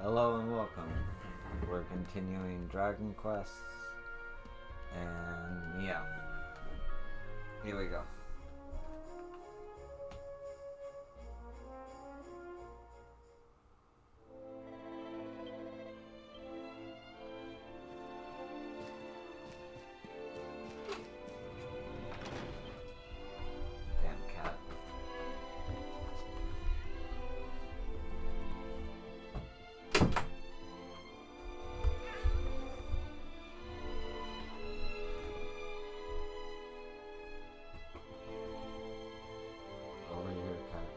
Hello and welcome. We're continuing Dragon Quests, and yeah, here we go. Damn cat. Over here, cat.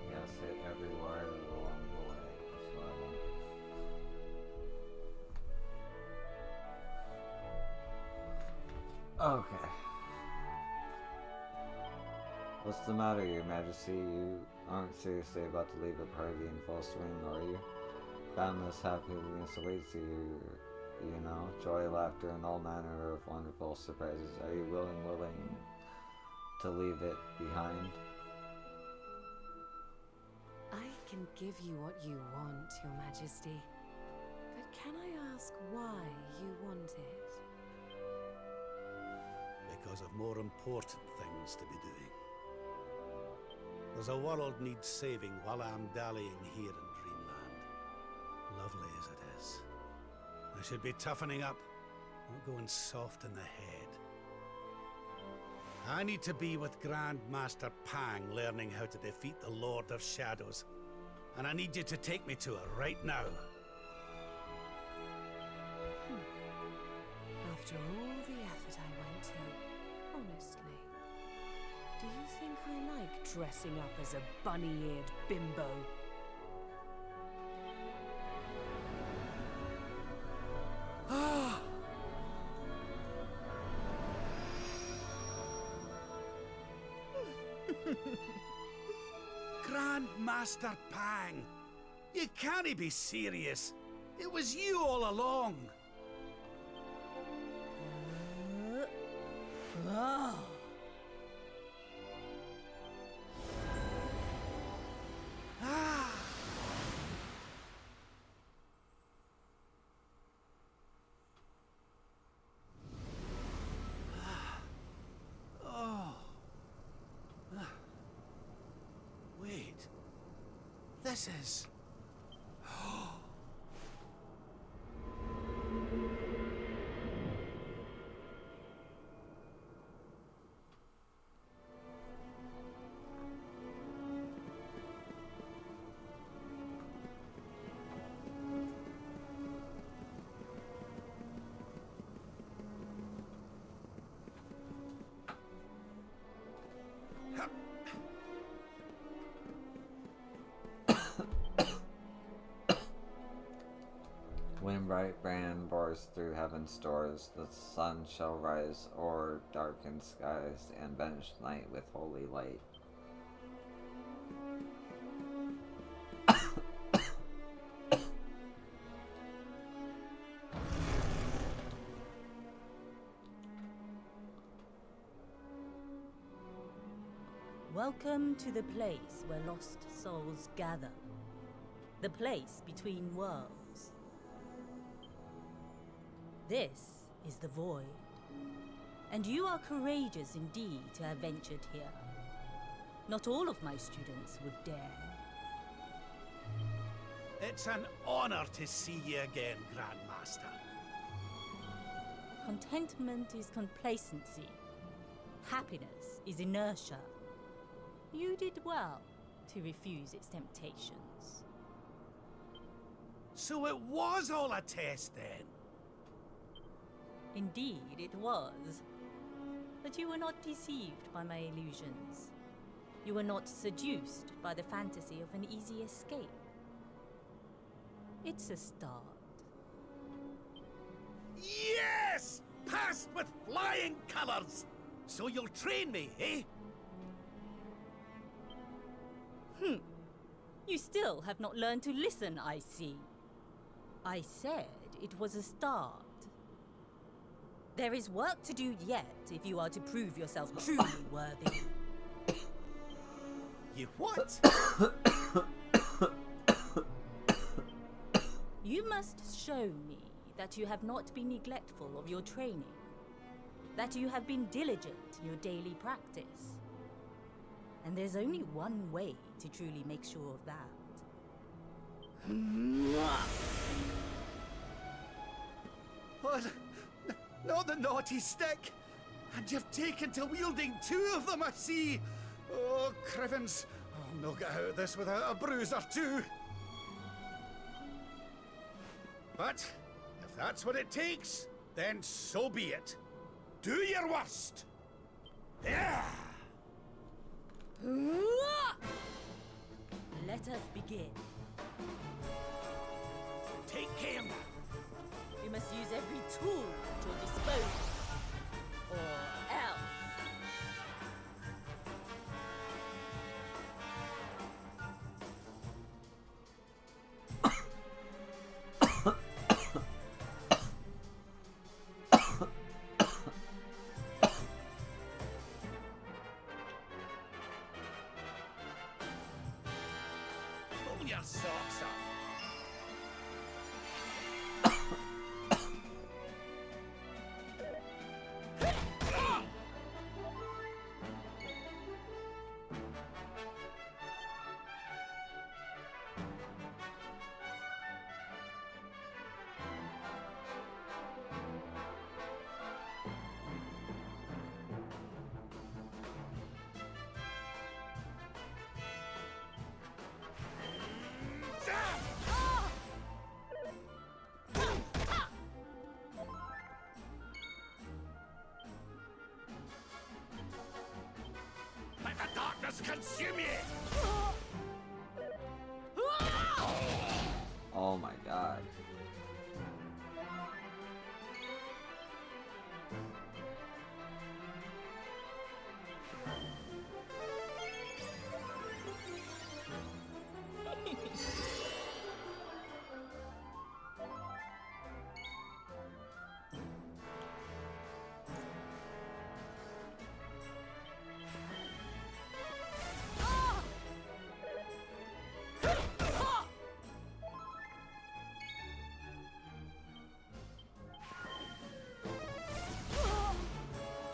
Yeah, sit everywhere along the way. That's what I want. Okay. What's the matter, Your Majesty? You aren't seriously about to leave the party in full swing, are you? Boundless happiness awaits you, you know, joy, laughter, and all manner of wonderful surprises. Are you willing to leave it behind? I can give you what you want, Your Majesty. But can I ask why you want it? Because of more important things to be doing. There's a world needs saving while I'm dallying here in Dreamland. Lovely as it is. I should be toughening up, not going soft in the head. I need to be with Grand Master Pang learning how to defeat the Lord of Shadows. And I need you to take me to her right now. After all the effort I went to, honestly, do you think I like dressing up as a bunny-eared bimbo? Grand Master Pang! You can't be serious! It was you all along! Ah! Oh. Wait. This is... When bright brand bores through heaven's doors, the sun shall rise o'er darkened skies and banish night with holy light. Welcome to the place where lost souls gather. The place between worlds. This is the Void. And you are courageous indeed to have ventured here. Not all of my students would dare. It's an honor to see you again, Grand Master. Contentment is complacency. Happiness is inertia. You did well to refuse its temptations. So it was all a test then? Indeed, it was. But you were not deceived by my illusions. You were not seduced by the fantasy of an easy escape. It's a start. Yes! Passed with flying colors! So you'll train me, eh? You still have not learned to listen, I see. I said it was a start. There is work to do yet if you are to prove yourself truly worthy. you what? You must show me that you have not been neglectful of your training, that you have been diligent in your daily practice. And there's only one way to truly make sure of that. What? Not the naughty stick! And you've taken to wielding two of them, I see! Oh, Crivens, I'll no get out of this without a bruise or two. But, if that's what it takes, then so be it. Do your worst! Yeah! Let us begin. Take care now. You must use every tool at your disposal, or else. Pull your socks up. Let the darkness consume you! Oh my god.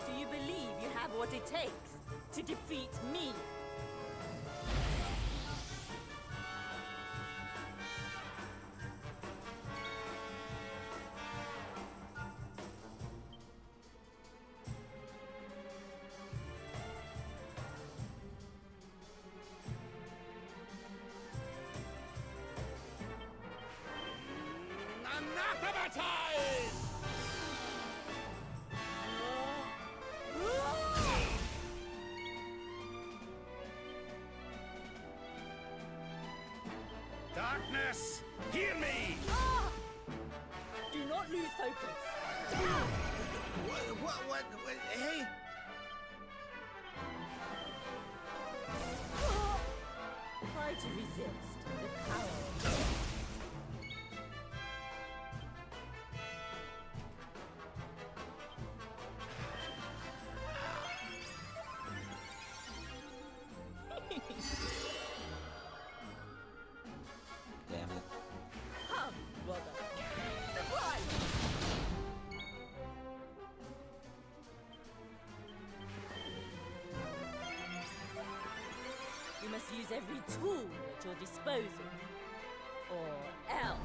Do you believe you have what it takes to defeat me? Anathematize! Darkness, hear me! Do not lose focus. What, hey? Try to resist the power of death. Damn it. Come, brother. Surprise! You must use every tool at your disposal, or else.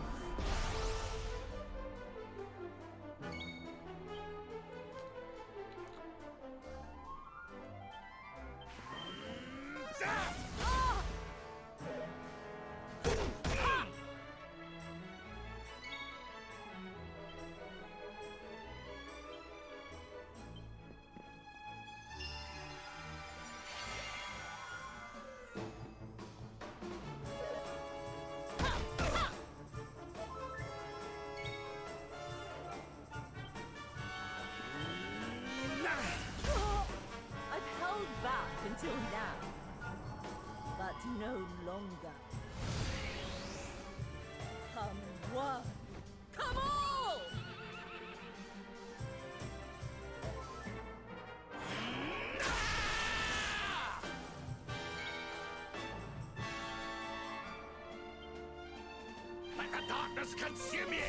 I've held back until now, but no longer. Come one, come all! darkness consume ye!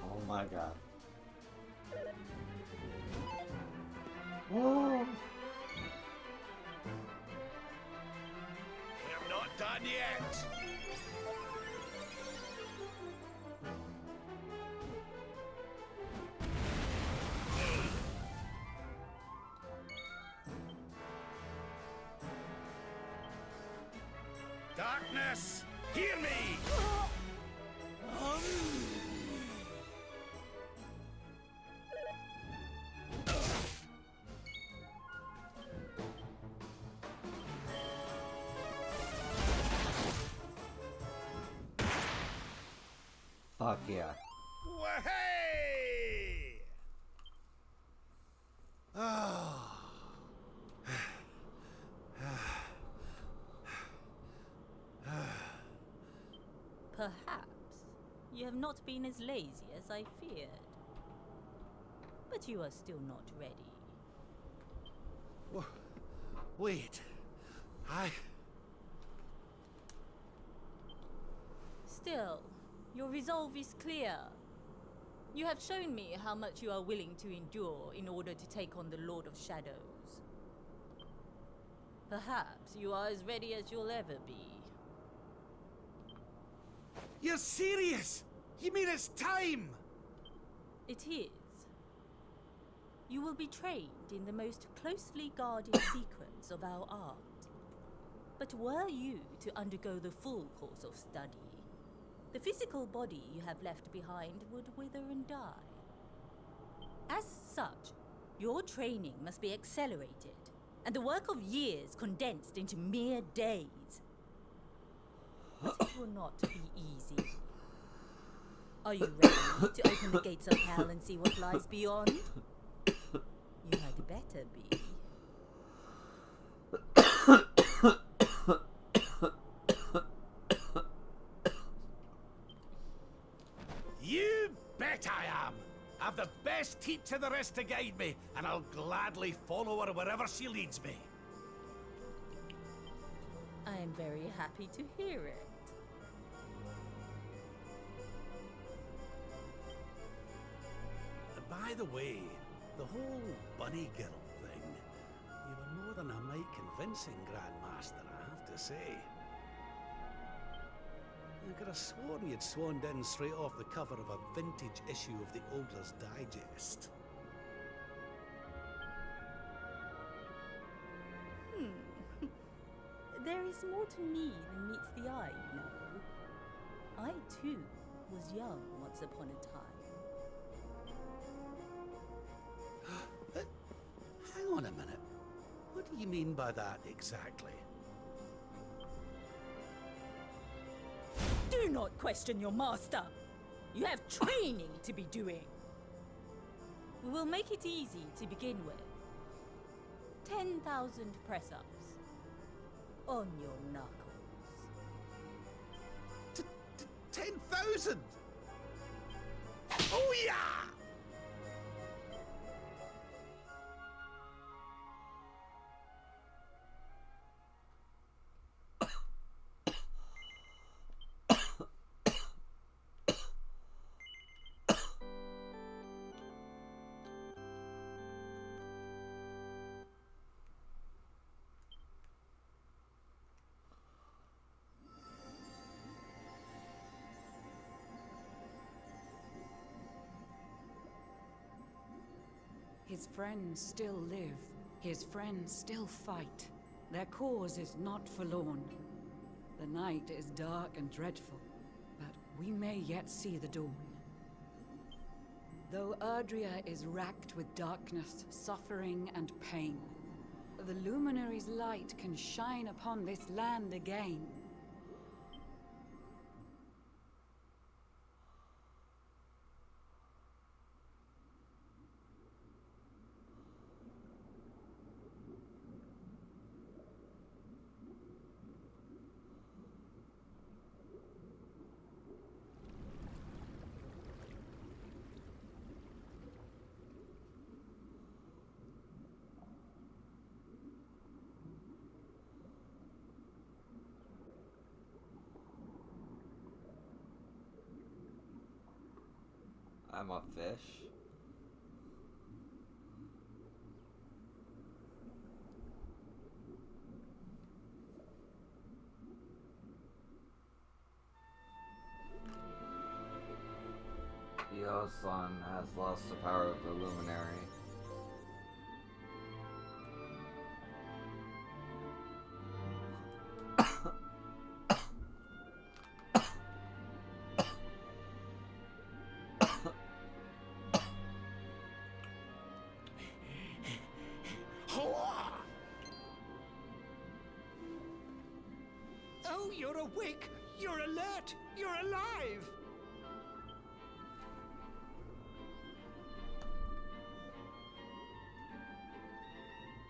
Oh my god. Whoa! We're not done yet! Darkness, hear me! Fuck yeah. Wahey! Oh. Perhaps you have not been as lazy as I feared. But you are still not ready. Wait. Still, your resolve is clear. You have shown me how much you are willing to endure in order to take on the Lord of Shadows. Perhaps you are as ready as you'll ever be. You're serious? You mean it's time? It is. You will be trained in the most closely guarded sequence of our art. But were you to undergo the full course of study, the physical body you have left behind would wither and die. As such, your training must be accelerated, and the work of years condensed into mere days. But it will not be easy. Are you ready to open the gates of hell and see what lies beyond? You had better be. You bet I am! I've the best teacher there is to guide me, and I'll gladly follow her wherever she leads me. I am very happy to hear it. By the way, the whole bunny girl thing, you were more than a mite convincing, Grandmaster, I have to say. I could have sworn you'd swaned in straight off the cover of a vintage issue of the Ogler's Digest. There is more to me than meets the eye, you know. I, too, was young once upon a time. Hang on a minute. What do you mean by that exactly? Do not question your master! You have training to be doing! We will make it easy to begin with. 10,000 press-ups. On your knuckles. 10,000! Oh yeah! His friends still live. His friends still fight. Their cause is not forlorn. The night is dark and dreadful, but we may yet see the dawn. Though Erdrea is racked with darkness, suffering, and pain, the Luminary's light can shine upon this land again. I'm a fish. Yosan has lost the power of the Luminary. Oh, you're awake! You're alert! You're alive!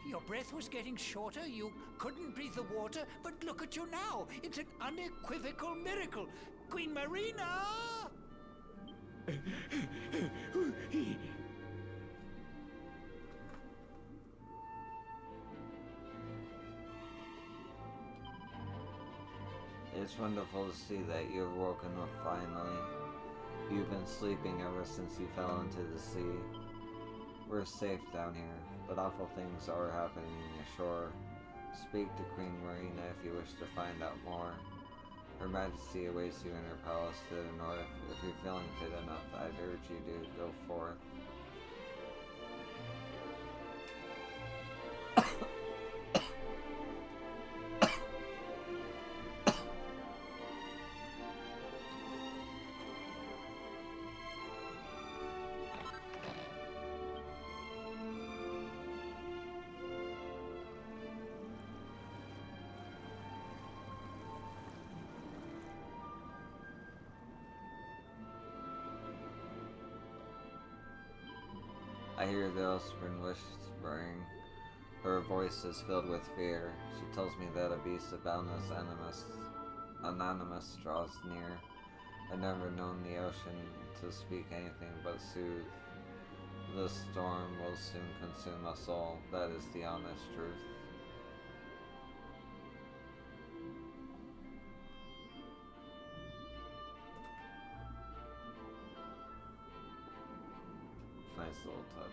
Your breath was getting shorter, you couldn't breathe the water, but look at you now! It's an unequivocal miracle! Queen Marina! It's wonderful to see that you've woken up finally. You've been sleeping ever since you fell into the sea. We're safe down here, but awful things are happening ashore. Speak to Queen Marina if you wish to find out more. Her Majesty awaits you in her palace to the north. If you're feeling fit enough, I'd urge you to go forth. I hear the Elsprin whispering. Her voice is filled with fear. She tells me that a beast of boundless anonymous draws near. I've never known the ocean to speak anything but soothe. The storm will soon consume us all. That is the honest truth. Nice little touch.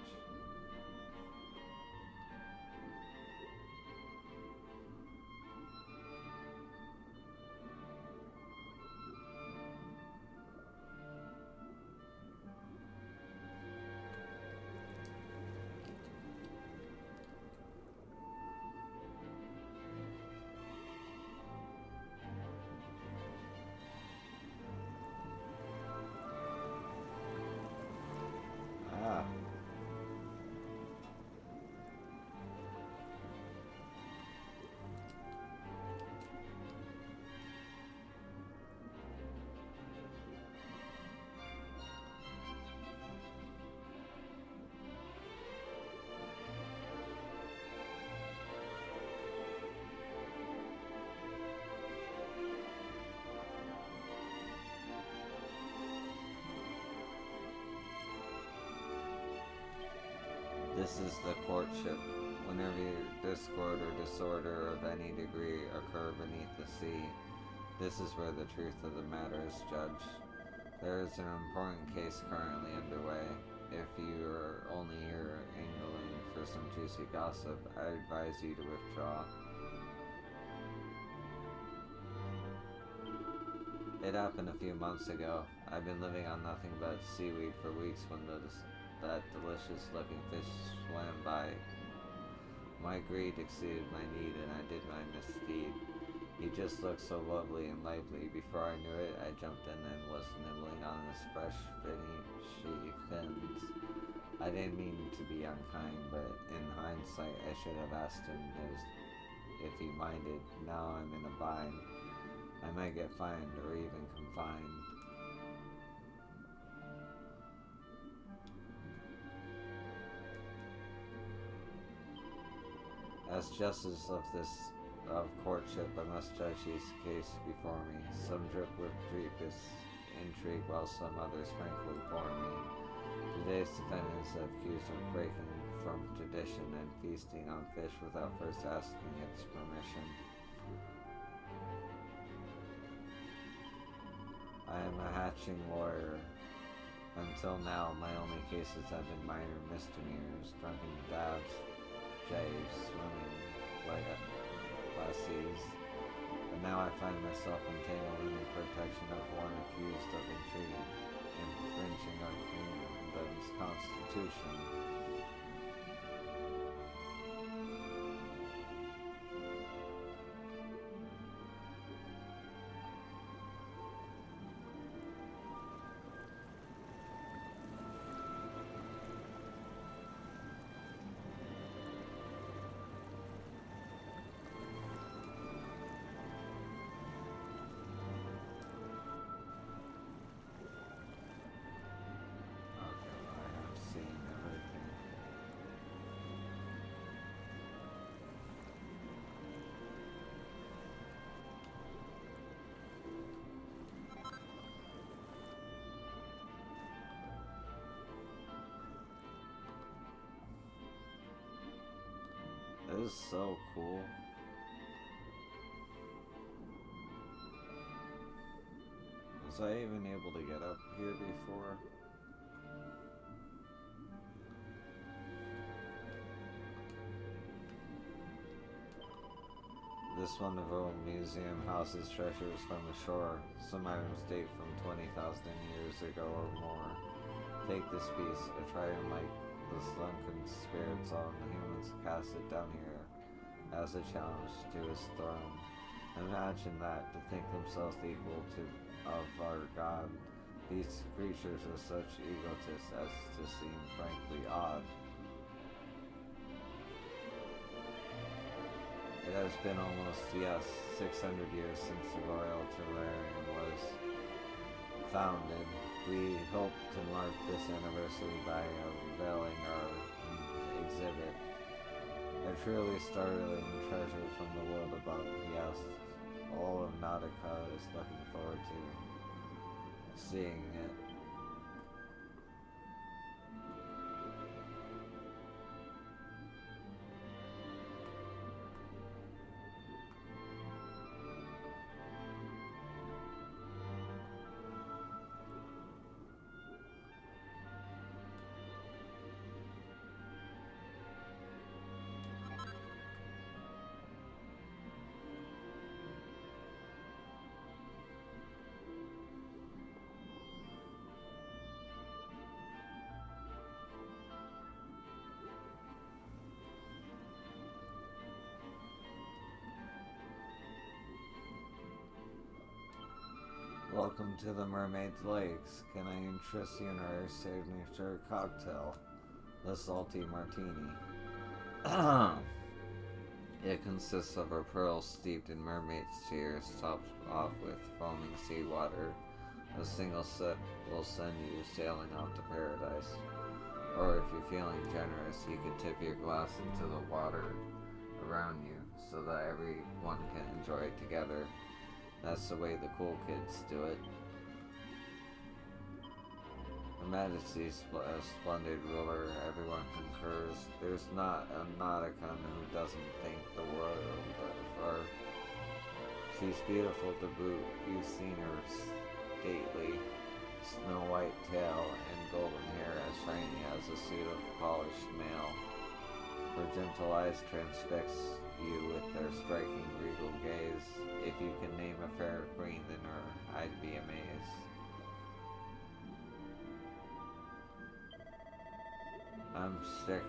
This is the courtship. Whenever discord or disorder of any degree occur beneath the sea, this is where the truth of the matter is judged. There is an important case currently underway. If you are only here angling for some juicy gossip, I advise you to withdraw. It happened a few months ago. I've been living on nothing but seaweed for weeks when that delicious-looking fish swam by. My greed exceeded my need, and I did my misdeed. He just looked so lovely and lively. Before I knew it, I jumped in and was nibbling on on his fresh fins. I didn't mean to be unkind, but in hindsight, I should have asked him if he minded. Now I'm in a bind. I might get fined or even confined. As justice of courtship, I must judge each case before me. Some drip with deepest intrigue, while some others frankly bore me. Today's defendants are accused of breaking from tradition and feasting on fish without first asking its permission. I am a hatching lawyer. Until now, my only cases have been minor misdemeanors, drunken dabs, jays, swimming like lessees. But now I find myself entangled in the protection of one accused of infringing our kingdom's constitution. This is so cool. Was I even able to get up here before? This wonderful museum houses treasures from the shore. Some items date from 20,000 years ago or more. Take this piece, a trident like the slunken spirits on the humans cast it down here as a challenge to his throne. Imagine that, to think themselves equal of our God. These creatures are such egotists as to seem frankly odd. It has been almost, 600 years since the Royal Terrarium was founded. We hope to mark this anniversary by unveiling our exhibit. A truly startling treasure from the world above. Yes, all of Nautica is looking forward to seeing it. Welcome to the Mermaid's Lakes. Can I interest you in our signature cocktail, the Salty Martini? It consists of a pearl steeped in mermaid's tears, topped off with foaming seawater. A single sip will send you sailing off to paradise. Or if you're feeling generous, you can tip your glass into the water around you so that everyone can enjoy it together. That's the way the cool kids do it. Her Majesty's splendid ruler, everyone concurs. There's not a Nautican who doesn't think the world of her. She's beautiful to boot. You've seen her stately, snow-white tail and golden hair as shiny as a suit of polished mail. Her gentle eyes transfix you with their striking regal gaze. If you can name a fairer queen than her, I'd be amazed. I'm sick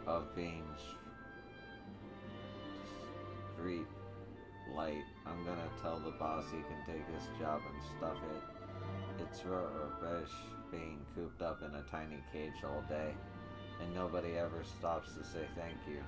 of being street light. I'm gonna tell the boss he can take his job and stuff it. It's rubbish being cooped up in a tiny cage all day, and nobody ever stops to say thank you.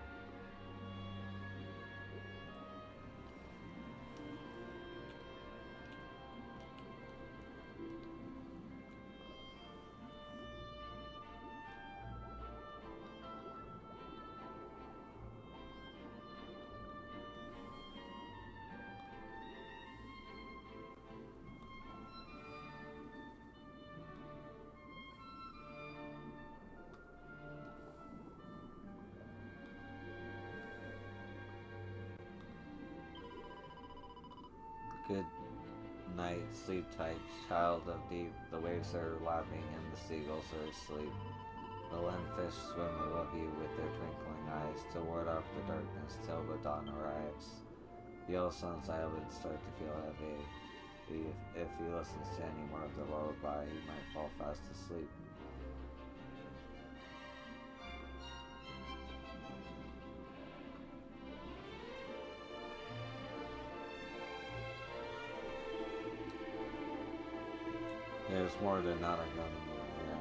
Good night, sleep tight, child of deep. The waves are lapping and the seagulls are asleep. The landfish swim above you with their twinkling eyes to ward off the darkness till the dawn arrives. The old sun's eyelids start to feel heavy. If he listens to any more of the lullaby, he might fall fast asleep. There's more than not a gun in here.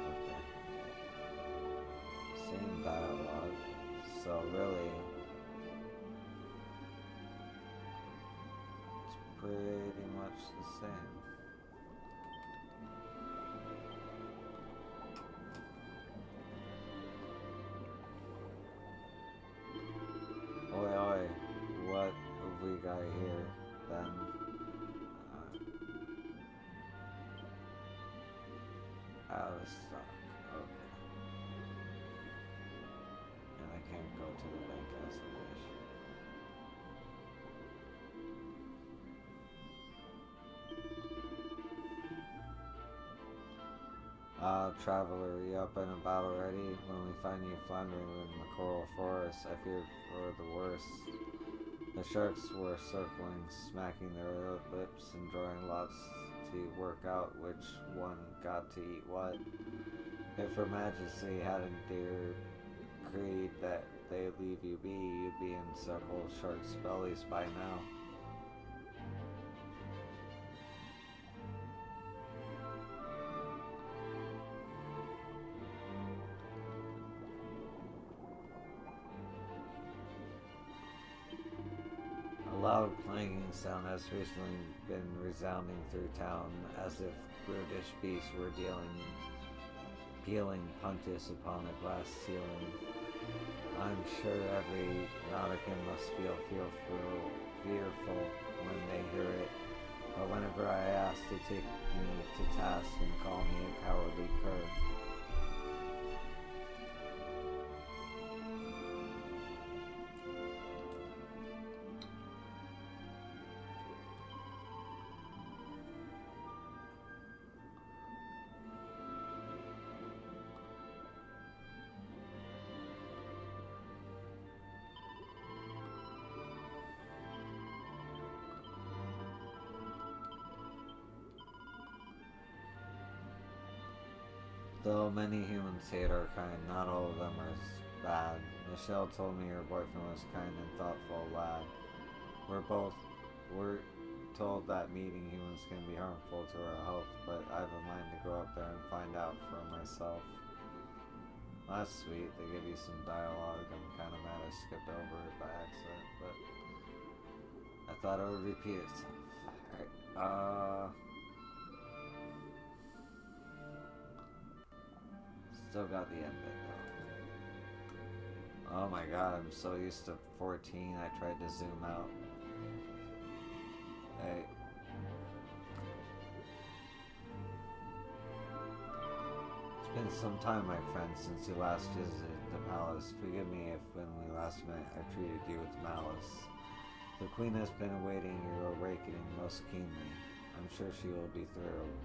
Okay. Same dialogue. So really, it's pretty much the same. Oi, oi, what have we got here then? Alistock, okay. And I can't go to the bank as I wish. Traveler, are you up and about already? When we find you floundering in the coral forest, I fear for the worst. The sharks were circling, smacking their lips and drawing lots to work out which one got to eat what. If Her Majesty hadn't decreed that they leave you be, you'd be in several sharks' bellies by now. A loud clanging sound has recently been resounding through town, as if brutish beasts were peeling puntis upon a glass ceiling. I'm sure every Nautican must feel fearful when they hear it, but whenever I ask, they take me to task and call me a cowardly cur. Though many humans hate our kind, not all of them are bad. Michelle told me her boyfriend was kind and thoughtful lad. We're told that meeting humans can be harmful to our health, but I have a mind to go up there and find out for myself. That's sweet. They give you some dialogue. I'm kind of mad I skipped over it by accident, but I thought it would repeat itself. Alright, still got the end bit though. Oh my god, I'm so used to 14, I tried to zoom out. Hey. It's been some time, my friend, since you last visited the palace. Forgive me if when we last met I treated you with malice. The queen has been awaiting your awakening most keenly. I'm sure she will be thrilled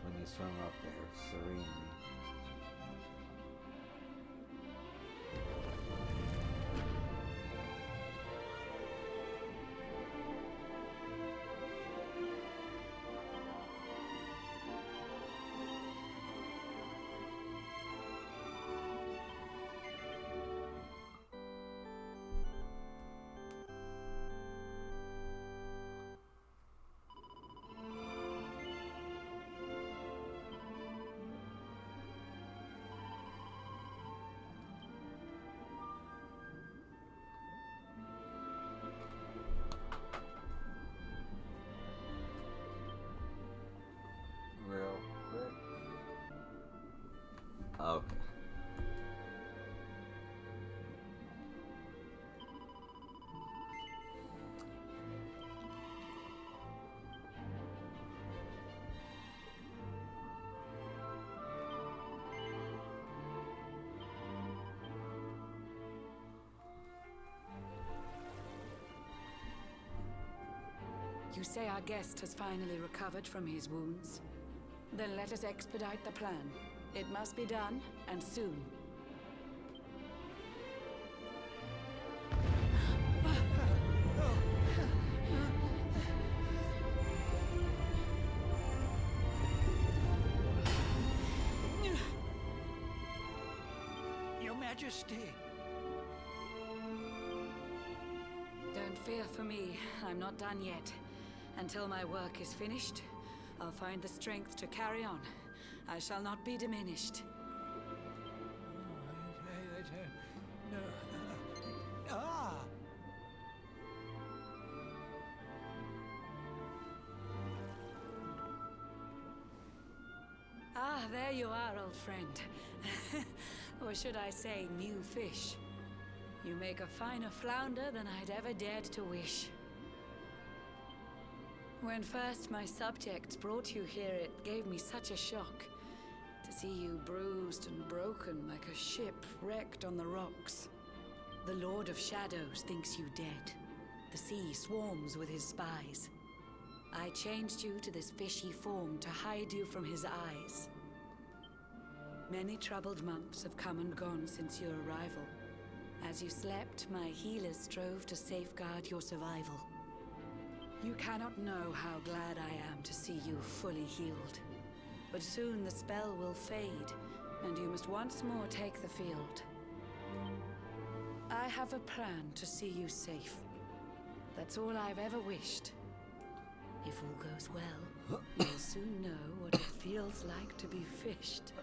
when you swim up there serenely. You say our guest has finally recovered from his wounds? Then let us expedite the plan. It must be done, and soon. Your Majesty. Don't fear for me. I'm not done yet. Until my work is finished, I'll find the strength to carry on. I shall not be diminished. Ah! Ah, there you are, old friend. Or should I say, new fish. You make a finer flounder than I'd ever dared to wish. When first my subjects brought you here, it gave me such a shock. To see you bruised and broken like a ship wrecked on the rocks. The Lord of Shadows thinks you dead. The sea swarms with his spies. I changed you to this fishy form to hide you from his eyes. Many troubled months have come and gone since your arrival. As you slept, my healers strove to safeguard your survival. You cannot know how glad I am to see you fully healed. But soon the spell will fade, and you must once more take the field. I have a plan to see you safe. That's all I've ever wished. If all goes well, you'll soon know what it feels like to be fished.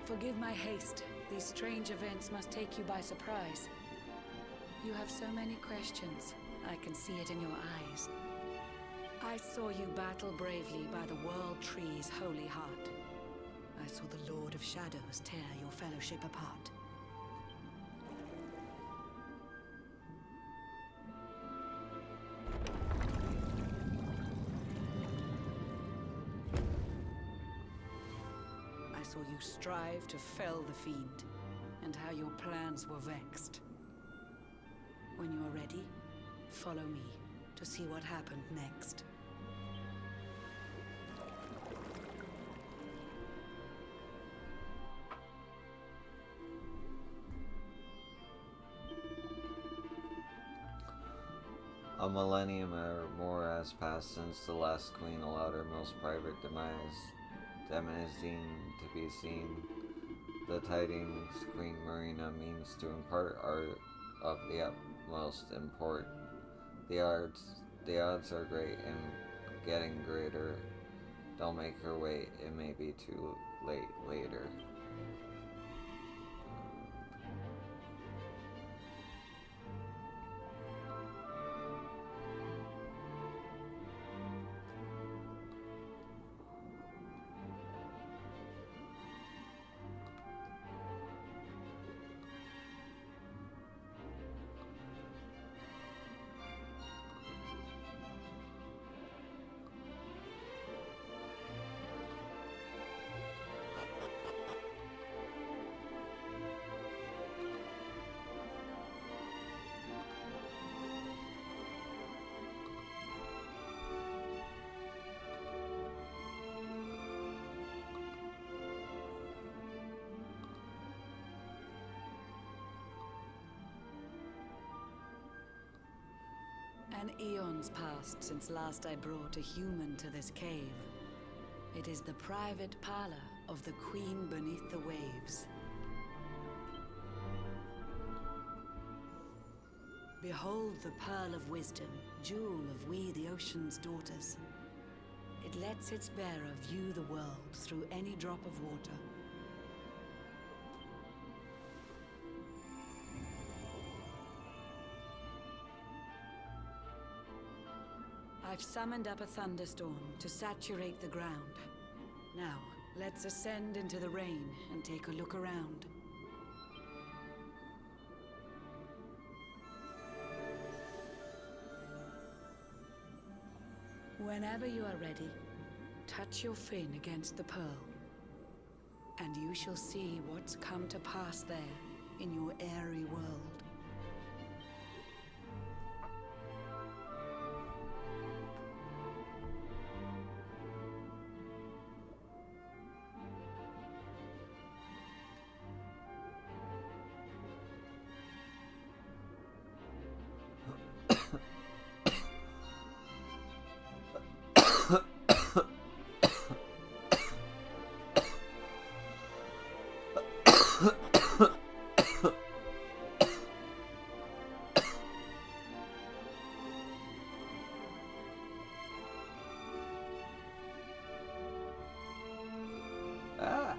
Forgive my haste. These strange events must take you by surprise. You have so many questions. I can see it in your eyes. I saw you battle bravely by the World Tree's holy heart. I saw the Lord of Shadows tear your fellowship apart. I saw you strive to fell the fiend, and how your plans were vexed. When you are ready, follow me to see what happened next. A millennium or more has passed since the last queen allowed her most private demise. Demonizing to be seen. The tidings Queen Marina means to impart are of the utmost import. The odds are great and getting greater. Don't make her wait, it may be too late later. An eon's passed since last I brought a human to this cave. It is the private parlor of the Queen beneath the waves. Behold the Pearl of Wisdom, jewel of we the ocean's daughters. It lets its bearer view the world through any drop of water. I've summoned up a thunderstorm to saturate the ground. Now, let's ascend into the rain and take a look around. Whenever you are ready, touch your fin against the pearl. and you shall see what's come to pass there in your airy world. Ah.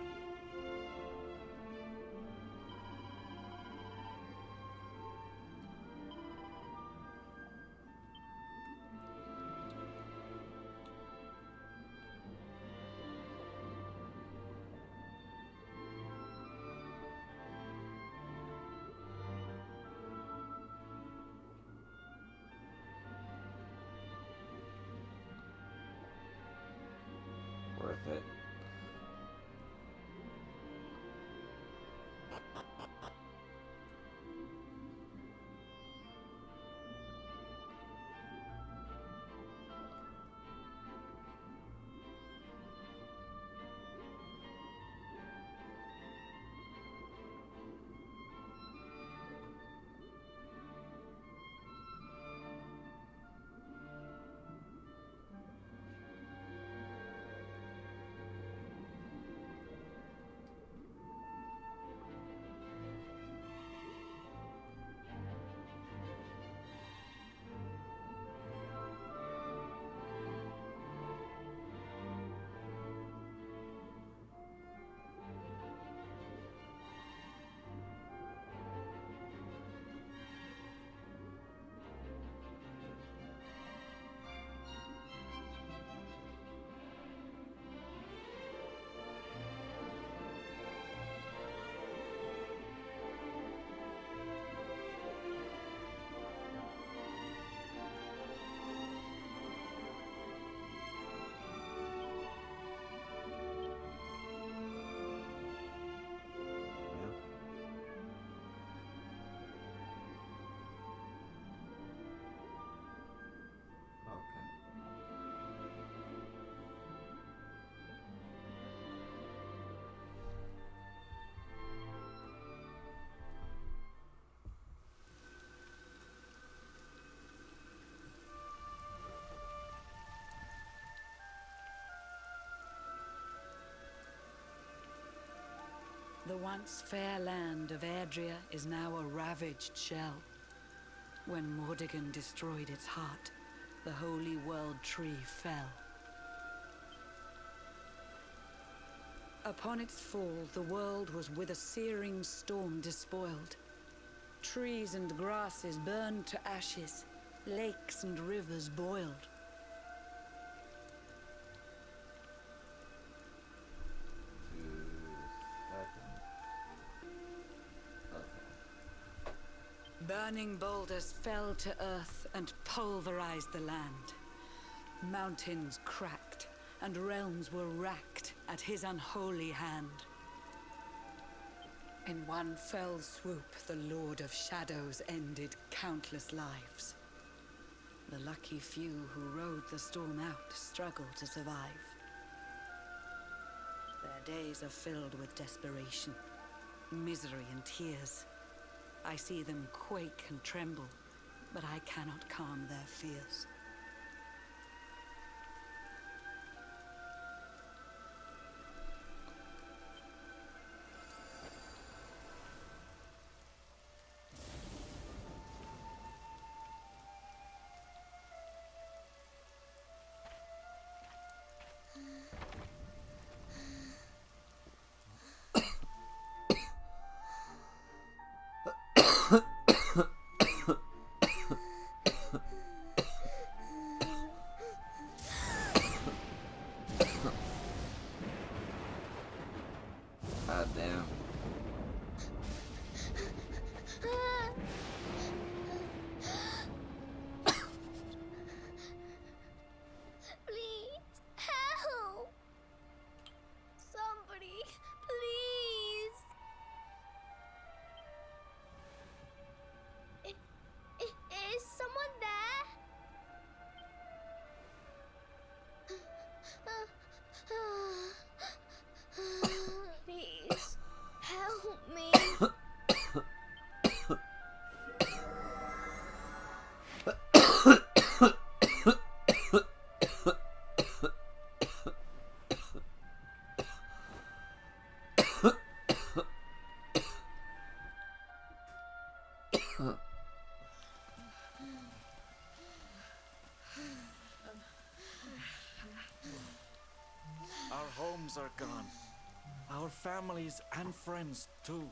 Worth it. The once fair land of Erdrea is now a ravaged shell. When Mordegon destroyed its heart, the Holy World Tree fell. Upon its fall, the world was with a searing storm despoiled. Trees and grasses burned to ashes, lakes and rivers boiled. Burning boulders fell to earth and pulverized the land. Mountains cracked, and realms were racked at his unholy hand. In one fell swoop, the Lord of Shadows ended countless lives. The lucky few who rode the storm out struggled to survive. Their days are filled with desperation, misery and tears. I see them quake and tremble, but I cannot calm their fears. God damn. Please, help! Somebody, please. Our families and friends too.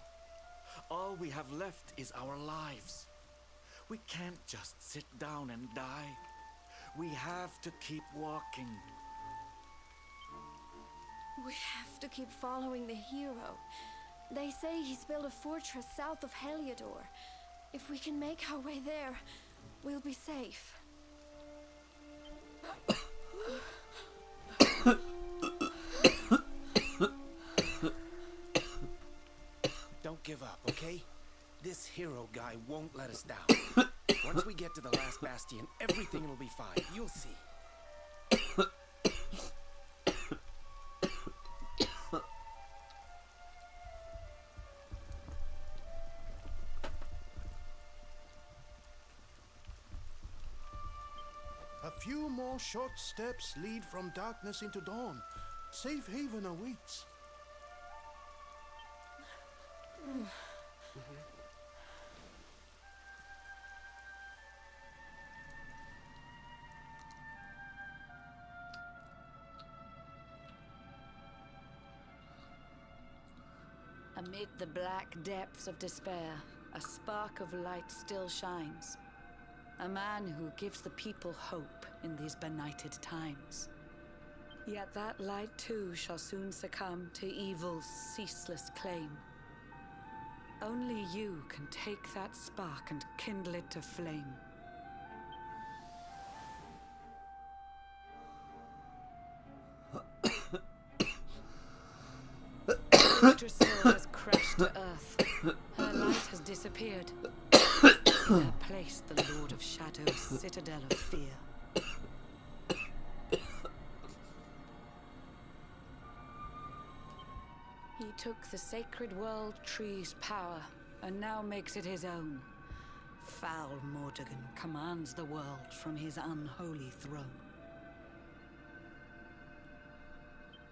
All we have left is our lives. We can't just sit down and die. We have to keep walking. We have to keep following the hero. They say he's built a fortress south of Heliodor. If we can make our way there, we'll be safe. Don't give up, okay? This hero guy won't let us down. Once we get to the last bastion, everything will be fine. You'll see. A few more short steps lead from darkness into dawn. Safe haven awaits. Amid the black depths of despair, a spark of light still shines. A man who gives the people hope in these benighted times. Yet that light too shall soon succumb to evil's ceaseless claim. Only you can take that spark and kindle it to flame. Yggdrasil has crashed to earth. Her light has disappeared. In her place, the Lord of Shadow's citadel of fear. He took the sacred world tree's power and now makes it his own. Foul Mordegon commands the world from his unholy throne.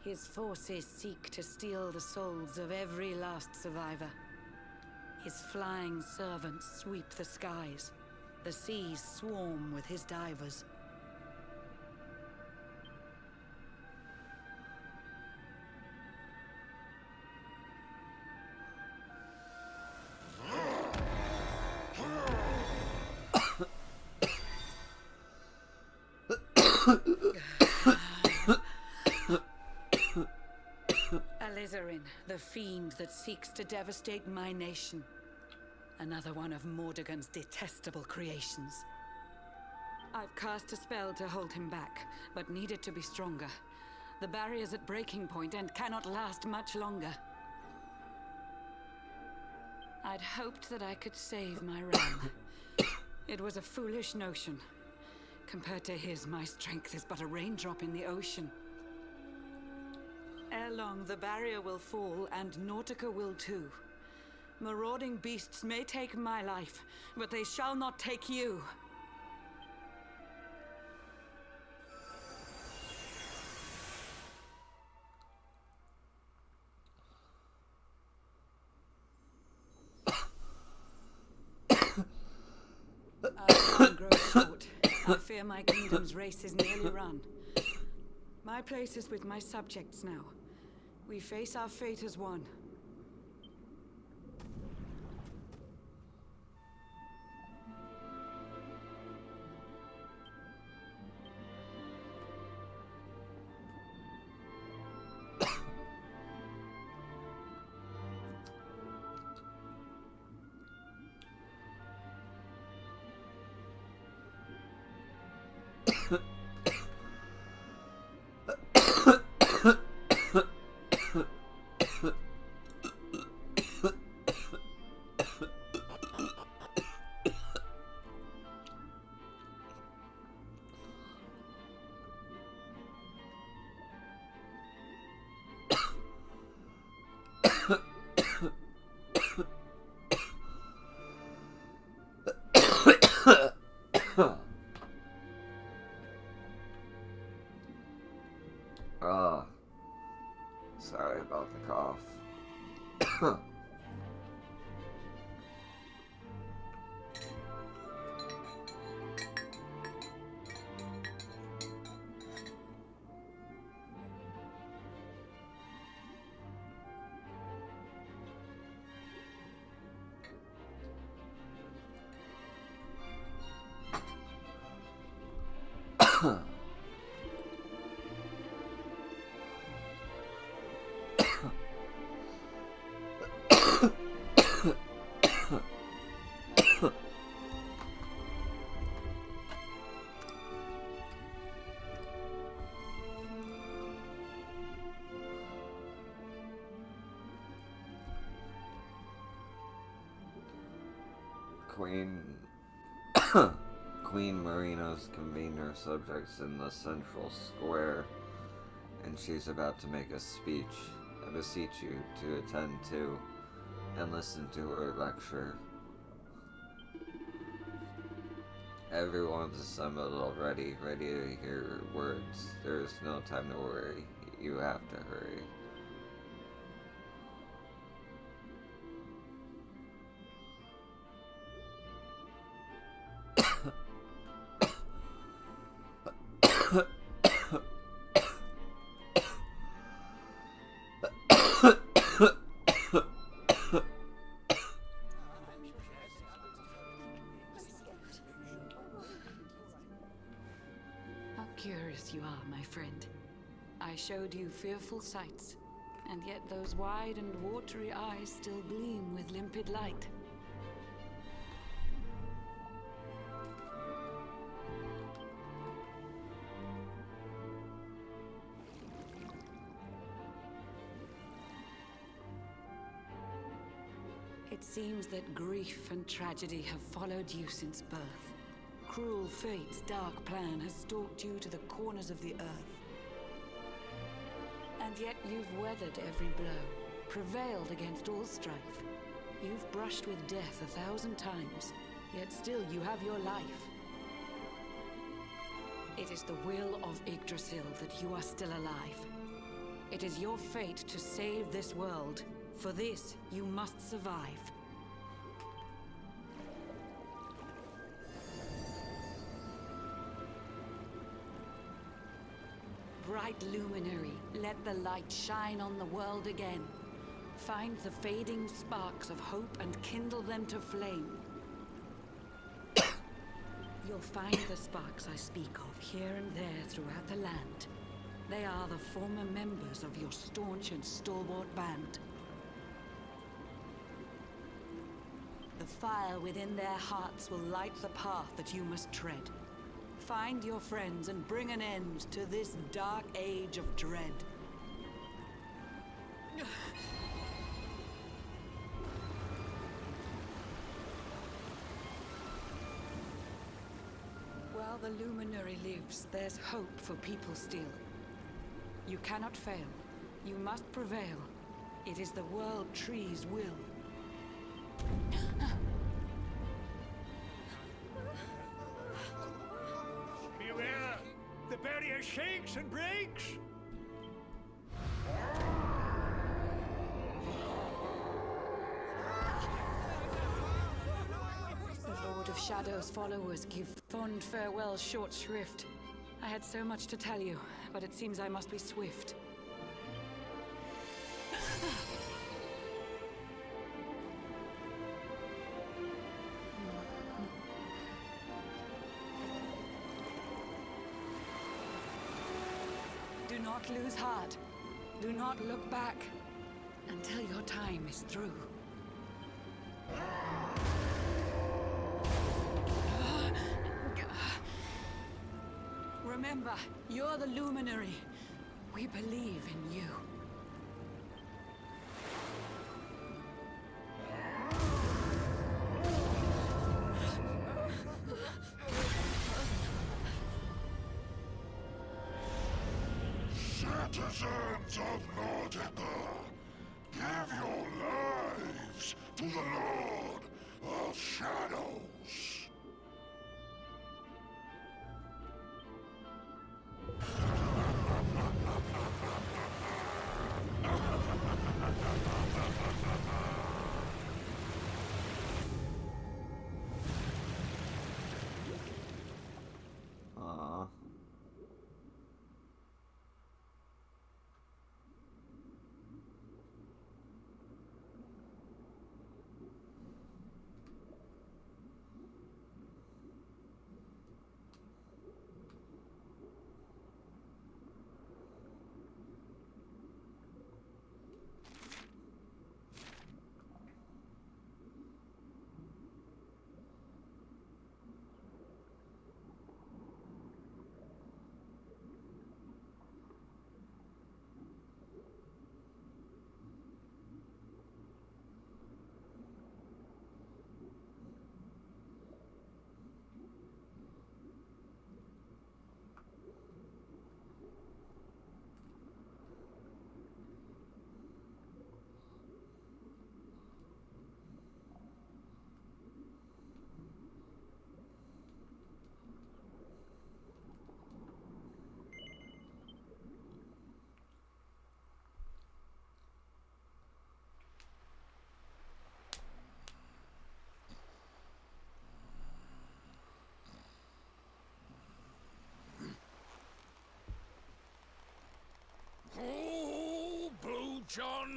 His forces seek to steal the souls of every last survivor. His flying servants sweep the skies. The seas swarm with his divers. Alizarin, the fiend that seeks to devastate my nation. Another one of Mordegon's detestable creations. I've cast a spell to hold him back, but need it to be stronger. The barrier's at breaking point and cannot last much longer. I'd hoped that I could save my realm. It was a foolish notion. Compared to his, my strength is but a raindrop in the ocean. Ere long, the barrier will fall, and Nautica will too. Marauding beasts may take my life, but they shall not take you. Our time grows short. I fear my kingdom's race is nearly run. My place is with my subjects now. We face our fate as one. Sorry about the cough. Queen Marina's convened her subjects in the central square, and she's about to make a speech. I beseech you to attend to and listen to her lecture. Everyone's assembled already, ready to hear her words. There is no time to worry. You have to hurry. How curious you are, my friend. I showed you fearful sights, and yet those wide and watery eyes still gleam with limpid light. It seems that grief and tragedy have followed you since birth. Cruel fate's dark plan has stalked you to the corners of the earth. And yet you've weathered every blow, prevailed against all strife. You've brushed with death 1,000 times, yet still you have your life. It is the will of Yggdrasil that you are still alive. It is your fate to save this world. For this, you must survive. Bright luminary, let the light shine on the world again. Find the fading sparks of hope and kindle them to flame. You'll find the sparks I speak of here and there throughout the land. They are the former members of your staunch and stalwart band. The fire within their hearts will light the path that you must tread. Find your friends and bring an end to this dark age of dread. While the luminary lives, there's hope for people still. You cannot fail. You must prevail. It is the World Tree's will. Beware! The barrier shakes and breaks! The Lord of Shadow's followers give fond farewell short shrift. I had so much to tell you, but it seems I must be swift. Do not lose heart. Do not look back until your time is through. Remember, you're the luminary. We believe in you. Citizens of Nordica, give your lives to the Lord of Shadows. Aww.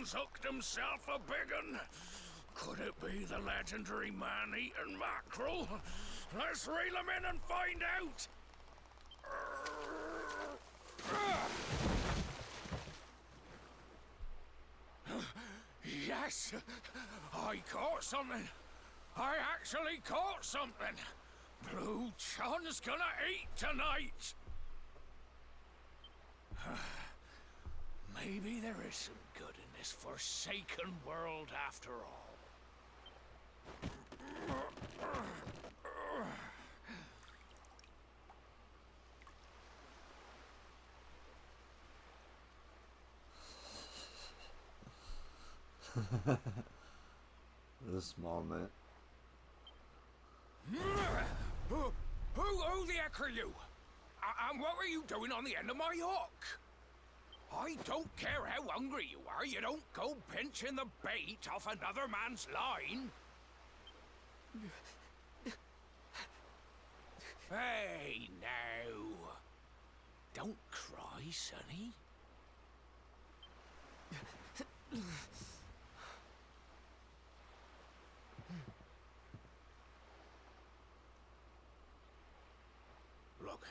John's hooked himself a big un. Could it be the legendary man-eating mackerel? Let's reel him in and find out! Yes! I caught something! I actually caught something! Blue John's gonna eat tonight! Maybe there is some good in this forsaken world after all. This moment. Who the heck are you? And what were you doing on the end of my hook? I don't care how hungry you are, you don't go pinching the bait off another man's line. Hey, now. Don't cry, sonny. Look,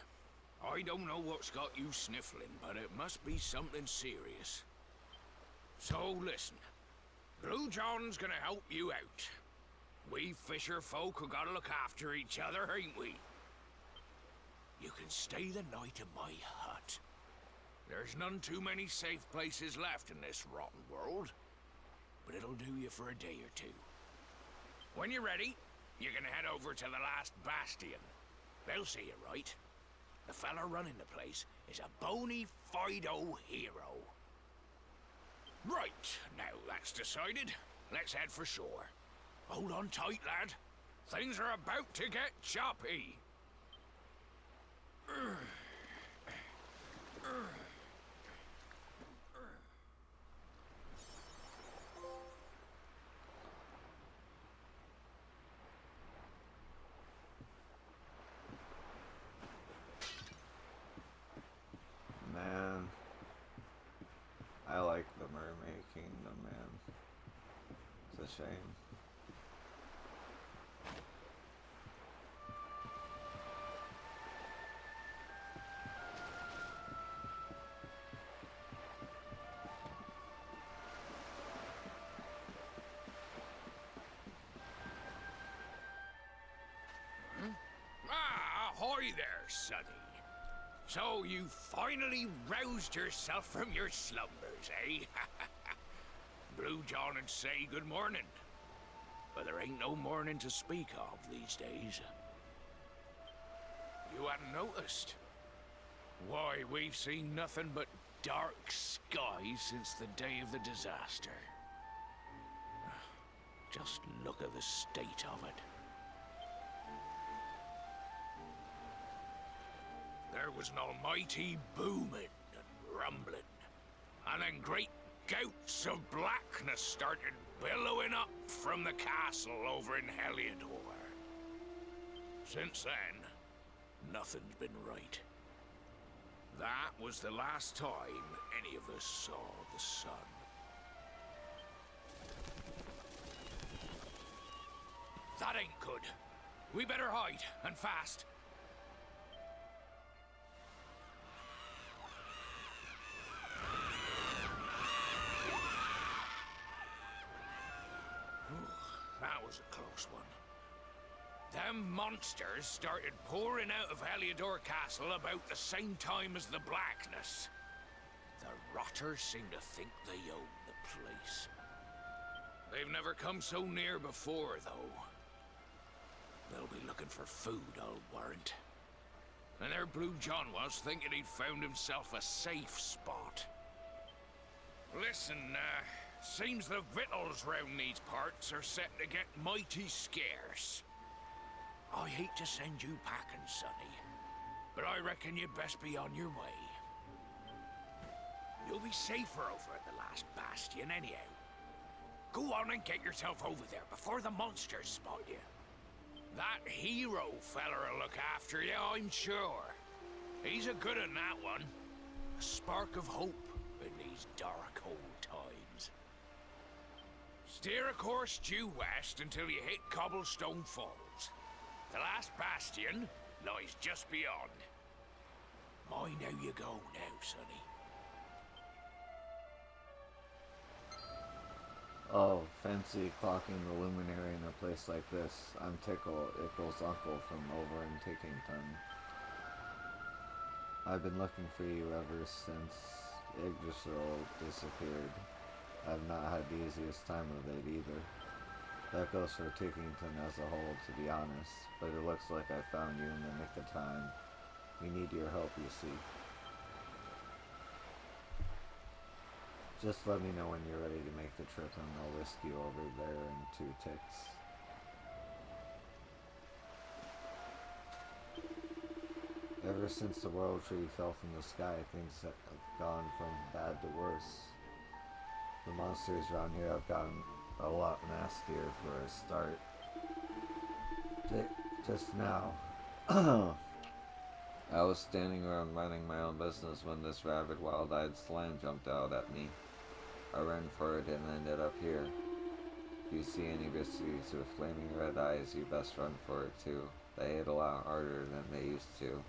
I don't know what's got you sniffling, but it must be something serious. So listen, Blue John's gonna help you out. We fisher folk have gotta look after each other, ain't we? You can stay the night in my hut. There's none too many safe places left in this rotten world, but it'll do you for a day or two. When you're ready, you can head over to the last bastion. They'll see you right. The fella running the place is a bony Fido hero. Right, now that's decided. Let's head for shore. Hold on tight, lad. Things are about to get choppy. Man, I like the Mermaid Kingdom, man. It's a shame. Ahoy there, sonny. So you finally roused yourself from your slumbers, eh? Blue John would say good morning. But there ain't no morning to speak of these days. You hadn't noticed? Why, we've seen nothing but dark skies since the day of the disaster. Just look at the state of it. There was an almighty booming and rumbling, and then great gouts of blackness started billowing up from the castle over in Heliodor. Since then, nothing's been right. That was the last time any of us saw the sun. That ain't good. We better hide, and fast. That was a close one. Them monsters started pouring out of Heliodor Castle about the same time as the blackness. The rotters seem to think they own the place. They've never come so near before, though. They'll be looking for food, I'll warrant. And there Blue John was, thinking he'd found himself a safe spot. Listen, seems the victuals round these parts are set to get mighty scarce. I hate to send you packing, sonny, but I reckon you'd best be on your way. You'll be safer over at the last bastion anyhow. Go on and get yourself over there before the monsters spot you. That hero feller'll look after you, I'm sure. He's a good one, that one. A spark of hope in these dark old times. Steer a course due west until you hit Cobblestone Falls. The last bastion lies just beyond. Mind how you go now, sonny. Oh, fancy clocking the luminary in a place like this. I'm Tickle, Ickle's uncle from over in Tickington. I've been looking for you ever since Yggdrasil disappeared. I've not had the easiest time of it either. That goes for Tickington as a whole, to be honest, but it looks like I found you in the nick of time. We need your help, you see. Just let me know when you're ready to make the trip and I'll whisk you over there in 2 ticks. Ever since the World Tree fell from the sky, things have gone from bad to worse. The monsters around here have gotten a lot nastier for a start. Just now, I was standing around minding my own business when this rabid, wild-eyed slime jumped out at me. I ran for it and ended up here. If you see any beasties with flaming red eyes, you best run for it too. They hit a lot harder than they used to.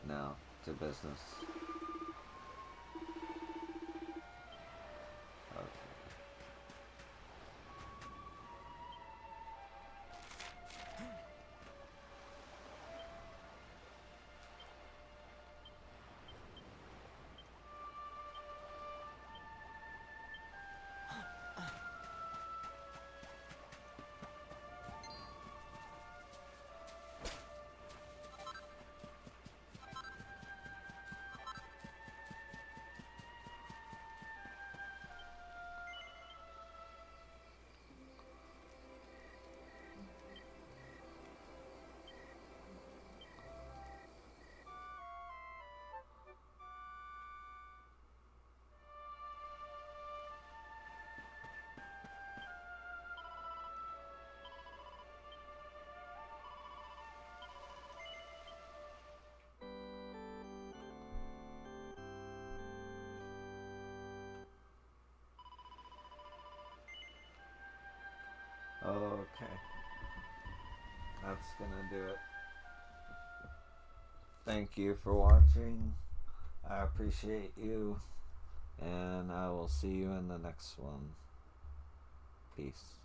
Now, to business. Okay. That's gonna do it. Thank you for watching. I appreciate you. And I will see you in the next one. Peace.